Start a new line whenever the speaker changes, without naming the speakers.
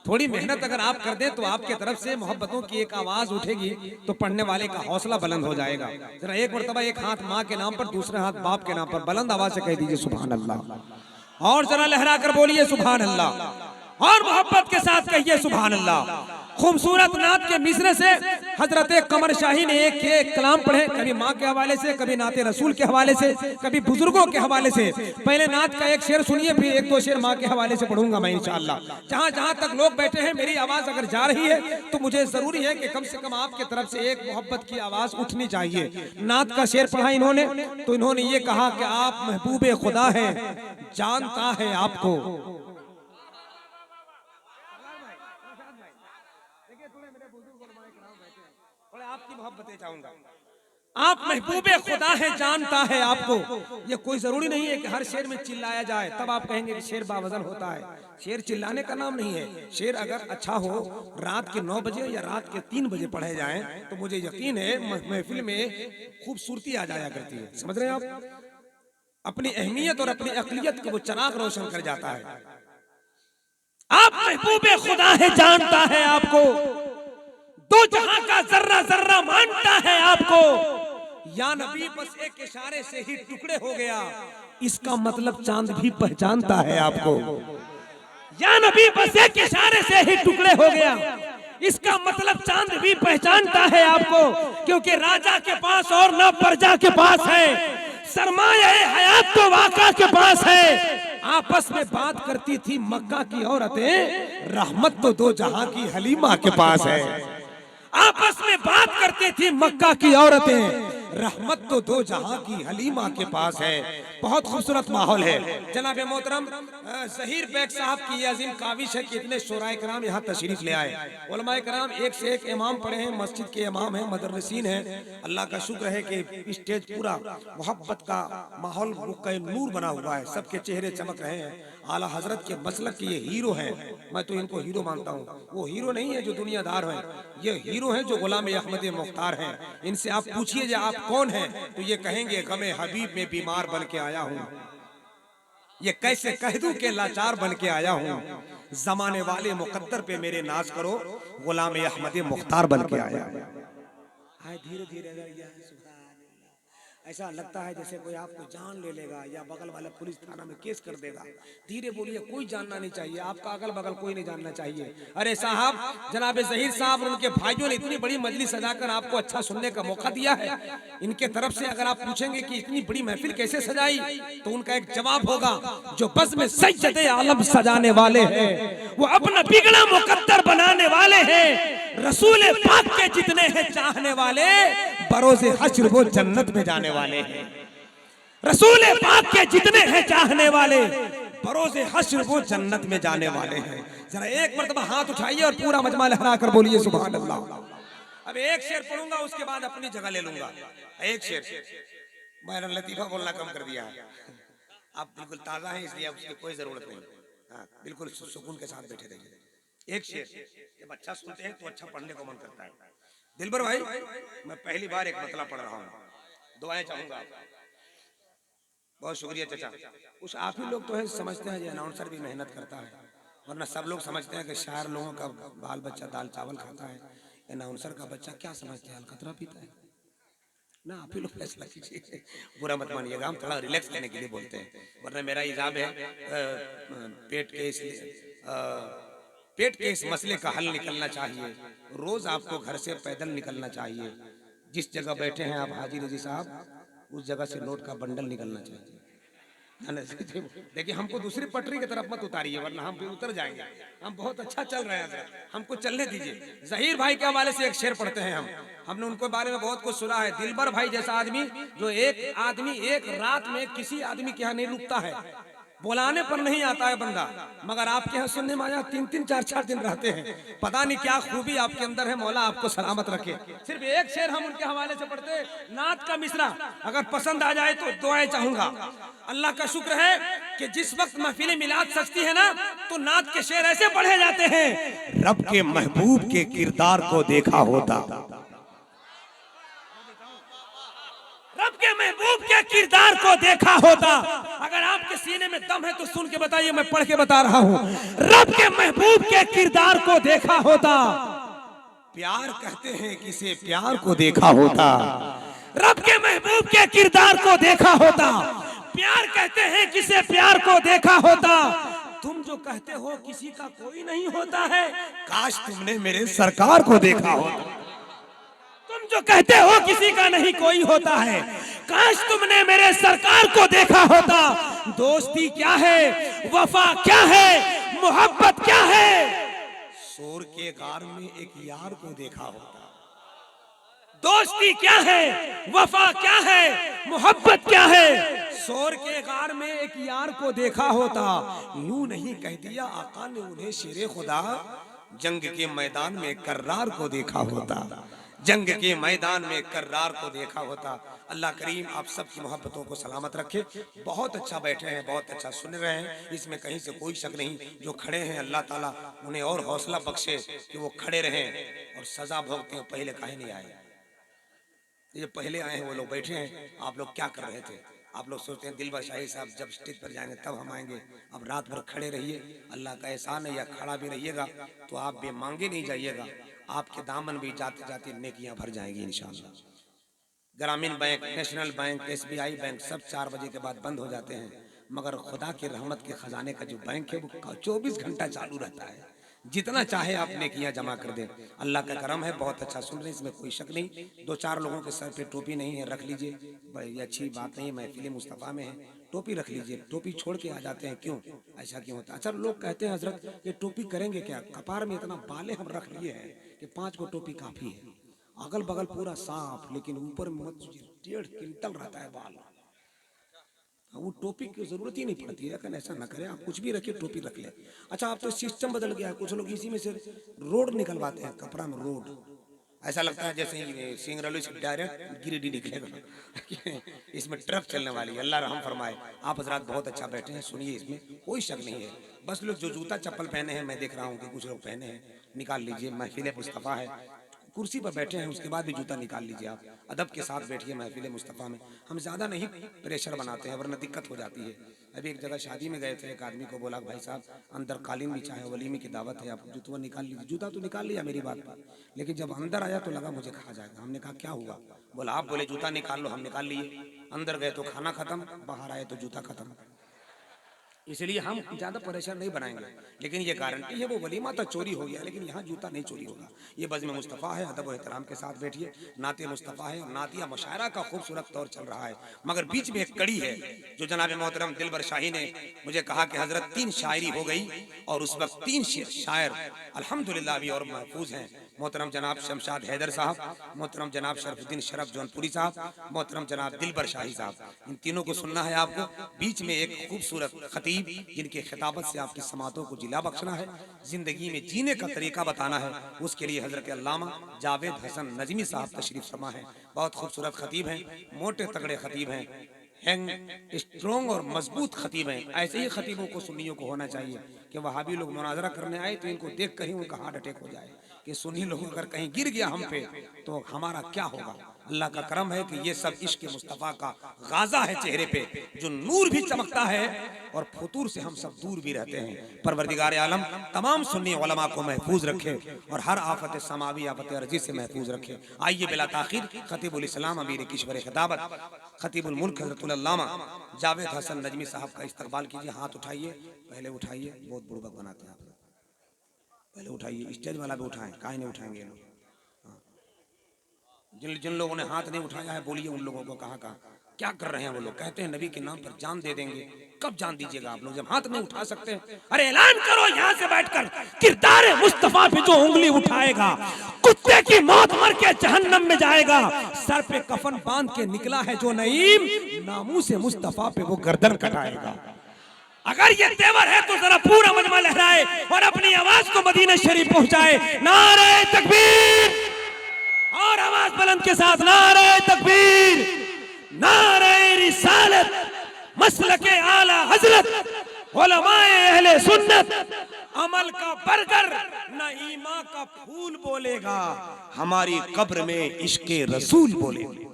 थोड़ी मेहनत अगर आप कर दें तो आपके तरफ से मोहब्बतों की एक आवाज उठेगी तो पढ़ने वाले का हौसला बुलंद हो जाएगा। जरा एक मरतबा एक हाथ माँ के नाम पर, दूसरे हाथ बाप के नाम पर बुलंद आवाज से कह दीजिए सुभान अल्लाह, और जरा लहरा कर बोलिए सुभान अल्लाह, और मोहब्बत के साथ कहिए सुभान अल्लाह। खूबसूरत नात के मिसरे से हजरत कमर शाही ने एक कलाम पढ़े, कभी माँ के हवाले से, कभी नाते रसूल के हवाले से, कभी बुजुर्गों के हवाले से। पहले नात का एक शेर सुनिए, फिर एक दो शेर माँ के हवाले से पढ़ूंगा मैं इंशाअल्लाह। जहाँ जहाँ तक लोग बैठे हैं मेरी आवाज अगर जा रही है तो मुझे जरूरी है कि कम से कम आपके तरफ से एक मोहब्बत की आवाज उठनी चाहिए। नात का शेर पढ़ा इन्होंने तो इन्होंने ये कहा कि आप महबूबे खुदा है, जानता है आपको। आपकी मोहब्बतें चाहूंगा। आप महबूबे खुदा है, जानता है आपको। ये कोई जरूरी नहीं है कि हर शेर में चिल्लाया जाए तब आप कहेंगे कि शेर बावजन होता है। शेर चिल्लाने का नाम नहीं है। शेर अगर अच्छा हो, रात के 9 बजे या रात के 3 बजे पढ़े जाएं तो मुझे यकीन है महफिल में खूबसूरती आ जाया करती है। समझ रहे हैं आप? अपनी अहमियत और अपनी अकलियत को वो चराग रोशन कर जाता है। आप महबूबे खुदा है, जानता है आपको, दो जहां का जर्रा जर्रा मानता है आपको। या नबी बस एक इशारे से ही टुकड़े हो गया, इसका मतलब चांद भी पहचानता है आपको। या नबी बस एक इशारे से ही टुकड़े हो गया, इसका मतलब चांद भी पहचानता है आपको। क्योंकि राजा के पास और न प्रजा के पास है, सरमाया हयात तो वाका के पास है। आपस में बात करती थी मक्का की औरतें, रहमत तो दो जहां की हलीमा के पास है। आपस में बात करती थी मक्का की औरतें, रहमत तो दो जहां की हलीमा के पास है। बहुत खूबसूरत माहौल है। जनाब मोहतरम ज़हीर बेग साहब की अजीम काविश है कि इतने शोराए कराम यहाँ तशरीफ ले आए। उलमाए कराम एक से एक इमाम पढ़े हैं, मस्जिद के इमाम हैं, मदरसीन हैं। अल्लाह का शुक्र है कि स्टेज पूरा मोहब्बत का माहौल नूर बना हुआ है, सबके चेहरे चमक रहे हैं। आला हजरत के मसलक के ये हीरो हैं। मैं तो इनको हीरो मानता हूँ। वो हीरो नहीं है जो दुनियादार है, ये हीरो हैं जो गुलाम अहमद मुख्तार हैं। इनसे आप पूछिए जो आप कौन हैं तो ये कहेंगे गमे हबीब में बीमार बन के आया हूँ। ये कैसे कह दूं के लाचार बन के आया हूँ। जमाने वाले मुकद्दर पे मेरे नाज करो, गुलाम अहमद मुख्तार बन के आया। धीरे धीरे ऐसा लगता है जैसे कोई आपको जान ले लेगा या बगल वाला पुलिस थाना में केस कर देगा। धीरे बोलिए, कोई जानना नहीं चाहिए, आपका अगल बगल कोई नहीं जानना चाहिए। अरे साहब, जनाब ज़हीर साहब और उनके भाइयों ने इतनी बड़ी मजलिस सजाकर आपको अच्छा सुनने का मौका दिया है। इनके तरफ से अगर आप पूछेंगे कि इतनी बड़ी महफिल कैसे सजाई तो उनका एक जवाब होगा, जो बस में सज्जदे आलम सजाने वाले हैं वो अपना बिगड़ा मुकद्दर बनाने वाले हैं। रसूल पाक के जितने हैं चाहने वाले, बरोज़े हश्र वो जन्नत में जाने वाले हैं। रसूल पाक के जितने हैं चाहने वाले, बरोज़े हश्र वो जन्नत में जाने वाले हैं। जरा एक मर्तबा हाथ उठाइए और पूरा मजमा लहरा कर बोलिए सुभान अल्लाह। अब एक शेर पढ़ूंगा, उसके बाद अपनी जगह ले लूंगा। एक शेर, मैंने लतीफा बोलना कम कर दिया है। आप बिल्कुल ताजा हैं इसलिए उसकी कोई जरूरत नहीं। हाँ, बिल्कुल सुकून के साथ बैठे रहिए। एक शेर जब अच्छा सुनते हैं तो अच्छा पढ़ने को मन करता है। दिलबर भाई, मैं पहली बार एक मतला पढ़ रहा हूँ, दुआएं चाहूंगा। बहुत शुक्रिया चाचा। कुछ आप ही लोग तो है समझते हैं ये अनाउंसर भी मेहनत करता है, वरना सब लोग समझते हैं कि शायर लोगों का बाल बच्चा दाल चावल खाता है, अनाउंसर का बच्चा क्या समझते हैं, अलकतरा पीता है ना। आप ही लोग फैसला कीजिए, बुरा मत मानिएगा, हम थोड़ा रिलैक्स करने के लिए बोलते हैं। वरना मेरा इजाम है पेट के इस मसले का हल निकलना चाहिए। रोज आपको घर से पैदल निकलना चाहिए। जिस जगह बैठे हैं आप हाजी रजी साहब, उस जगह से नोट का बंडल निकलना चाहिए। देखिए, हमको दूसरी पटरी की तरफ मत उतारिए, वरना हम भी उतर जाएंगे। हम बहुत अच्छा चल रहे हैं, हमको चलने दीजिए। ज़हीर भाई के हवाले से एक शेर पढ़ते हैं हमने उनके बारे में बहुत कुछ सुना है। दिलबर भाई जैसा आदमी, जो एक आदमी एक रात में किसी आदमी के यहाँ नहीं रुकता है, बुलाने पर नहीं आता है बंदा, मगर आपके यहाँ सुनने में आया 3-3 4-4 दिन रहते हैं। पता नहीं क्या खूबी आपके अंदर है, मौला आपको सलामत रखे। सिर्फ एक शेर हम उनके हवाले से पढ़ते हैं, नात का मिसरा, अगर पसंद आ जाए तो दुआएं चाहूंगा। अल्लाह का शुक्र है कि जिस वक्त महफिल मिलाद सजती है ना, तो नात के शेर ऐसे पढ़े जाते हैं, रब के महबूब के किरदार को देखा होता, रब के महबूब के किरदार को देखा होता। अगर आपके सीने में दम है तो सुन के बताइए, मैं पढ़ के बता रहा हूं। रब के महबूब के किरदार को देखा होता, प्यार कहते हैं किसे प्यार को देखा होता। रब के महबूब के किरदार को देखा होता, प्यार कहते हैं किसे प्यार को देखा होता। तुम जो कहते हो किसी का कोई नहीं होता है, काश तुमने मेरे सरकार को देखा होता। तुम जो कहते हो किसी का नहीं कोई होता है, काश तुमने मेरे सरकार को देखा होता। दोस्ती क्या है, वफा क्या है, मोहब्बत क्या है, शोर के गार में एक यार को देखा होता। दोस्ती क्या है, वफा क्या है, मोहब्बत क्या है, शोर के गार में एक यार को देखा होता। यूं नहीं कह दिया आका ने उन्हें शेरे खुदा, जंग के मैदान में कर्रार को देखा होता। जंग के मैदान में कर्रार को देखा होता। अल्लाह करीम आप सबकी मोहब्बतों को सलामत रखे। बहुत अच्छा बैठे हैं, बहुत अच्छा सुन रहे हैं, इसमें कहीं से कोई शक नहीं। जो खड़े हैं अल्लाह ताला उन्हें और हौसला बख्शे कि वो खड़े रहें और सजा भोगते हैं। पहले काहे नहीं आए? ये पहले आए हैं वो लोग बैठे हैं। आप लोग क्या कर रहे थे? आप लोग सोचते हैं दिलबर शाही साहब जब स्टेज पर जाएंगे तब हम आएंगे। अब रात भर खड़े रहिए, अल्लाह का एहसान है। या खड़ा भी रहिएगा तो आप बेमांगे नहीं जाइएगा, आपके दामन भी जाते जाते नेकियां भर जाएंगी इंशाअल्लाह। ग्रामीण bank, national bank, SBI bank सब 4 बजे के बाद बंद हो जाते हैं, मगर खुदा की रहमत के खजाने का जो बैंक है वो 24 घंटा चालू रहता है। जितना चाहे आप नेकियां जमा कर दें, अल्लाह का करम है। बहुत अच्छा सुन रहे हैं, इसमें कोई शक नहीं। 2-4 लोगों के सर पे टोपी नहीं है, रख लीजिए, बड़ी अच्छी बात नहीं है। महफिल मुस्तफ़ा में है, टोपी रख लीजिए। टोपी छोड़ के आ जाते हैं, क्यों ऐसा क्यों होता है? अच्छा, लोग कहते हैं हजरत ये टोपी करेंगे क्या? कपार में इतना बाले हम रख लिए हैं कि 5 को टोपी काफी है। अगल बगल पूरा साफ, लेकिन ऊपर में 1.5 क्विंटल रहता है बाल। वो टोपी की जरूरत ही नहीं पड़ती है। लेकिन ऐसा ना करें, आप कुछ भी रखिए, टोपी रख लें। अच्छा, आप तो सिस्टम बदल गया है, कुछ लोग इसी में से रोड निकलवाते हैं, कपड़ा में रोड। ऐसा लगता है जैसे सिंगरौली से डायरेक्ट गिरिडीह निकलेगा। इसमें ट्रक चलने वाली है। अल्लाह रहम फरमाए। आप हजरात बहुत अच्छा बैठे हैं, सुनिए, इसमें कोई शक नहीं है। बस लोग जो जूता चप्पल पहने हैं, मैं देख रहा हूँ कि कुछ लोग पहने हैं, निकाल लीजिए। महफिल मुस्तफ़ा है, कुर्सी पर बैठे हैं, उसके बाद भी जूता निकाल लीजिए। आप अदब के साथ बैठिए महफिल मुस्तफ़ा में। हम ज़्यादा नहीं प्रेशर बनाते हैं, वरना दिक्कत हो जाती है। अभी एक जगह शादी में गए थे, एक आदमी को बोला भाई साहब अंदर कालीन बिछा है, वलीमे की दावत है, आप जूता निकाल लीजिए। जूता तो निकाल लिया मेरी बात पर, लेकिन जब अंदर आया तो लगा मुझे खा जाएगा। हमने कहा क्या हुआ? बोला आप बोले जूता निकाल लो, हम निकाल लिए। अंदर गए तो खाना खत्म, बाहर आए तो जूता खत्म। इसलिए हम ज्यादा परेशान नहीं बनाएंगे, लेकिन ये गारंटी है वो वलीमा तो चोरी हो गया, लेकिन यहाँ जूता नहीं चोरी होगा। ये बज़्म मुस्तफ़ा है, अदब और एहतराम के साथ बैठिए। नाते मुस्तफ़ा है और नातिया मुशायरा का खूबसूरत दौर चल रहा है, मगर बीच में एक कड़ी है जो जनाब मोहतरम दिलबर शाही ने मुझे कहा कि हजरत 3 शायरी हो गई और उस वक्त 3 शायर अल्हम्दुलिल्लाह अभी और महफूज हैं। मोहतरम जनाब शमशाद हैदर साहब, मोहतरम जनाब शरफुद्दीन शरफ जौनपुरी साहब, मोहतरम जनाब दिलबर शाही साहब, इन तीनों को सुनना है आपको। बीच में एक खूबसूरत खतीब जिनके खिताबत से आपकी समातों को जिला बख्शना है, जिंदगी में जीने का तरीका बताना है, उसके लिए हजरत अल्लामा जावेद हसन नजमी साहब तशरीफ फरमा है। बहुत खूबसूरत खतीब हैं, मोटे तगड़े खतीब हैं, स्ट्रॉन्ग और मजबूत खतीब हैं। ऐसे ही खतीबों को सुन्नियों को होना चाहिए कि वहाबी लोग मुनाजरा करने आए तो इनको देख कर ही उनका हार्ट अटैक हो जाए कि सुन्नी लोग अगर कहीं गिर गया हम पे तो हमारा क्या होगा। अल्लाह का करम है कि ये सब इश्क मुस्तफ़ा का गाजा है चेहरे पे, जो नूर भी चमकता है और फुतूर से हम सब दूर भी रहते हैं। परवरदिगार आलम तमाम सुन्नी उलमा को महफूज रखे और हर आफत समावी आफत अर्जी से महफूज रखे। आइए बिला ताखिर खतीबुल इस्लाम अमीर किश्वर खिताबत खतीबुल मुल्क हज़रतुल अल्लामा जावेद हसन नजमी साहब का इस्तकबाल कीजिए। हाथ उठाइए, पहले उठाइए, बहुत बुड़बक बनाते हैं आप, पहले उठाइए। स्टेज वाला भी उठाएं, काहे नहीं उठाएंगे लोग? जिन लोगों ने हाथ नहीं उठाया है बोलिए उन लोगों को कहाँ क्या कर रहे हैं वो लोग? कहते हैं नबी के नाम पर जान दे देंगे। कब जान दीजिएगा आप लोग जब हाथ नहीं उठा सकते? अरे ऐलान करो यहाँ से बैठकर, किरदार मुस्तफा पे जो उंगली उठाएगा कुत्ते की मौत मर के जहन्नम में जाएगा। सर पे कफन बांध के निकला है जो नईम, नामू से मुस्तफा पे वो गर्दन कटाएगा। अगर ये तेवर है तो जरा पूरा मजमा लहराए और अपनी आवाज को मदीना शरीफ पहुंचाए। नारे तकबीर, और आवाज बुलंद के साथ नारे तकबीर, नारे रिसालत, मसलके आला हजरत, उलमाए अहले सुन्नत। अमल का बरगर न ईमान का फूल बोलेगा, हमारी कब्र में इश्के रसूल बोलेगा।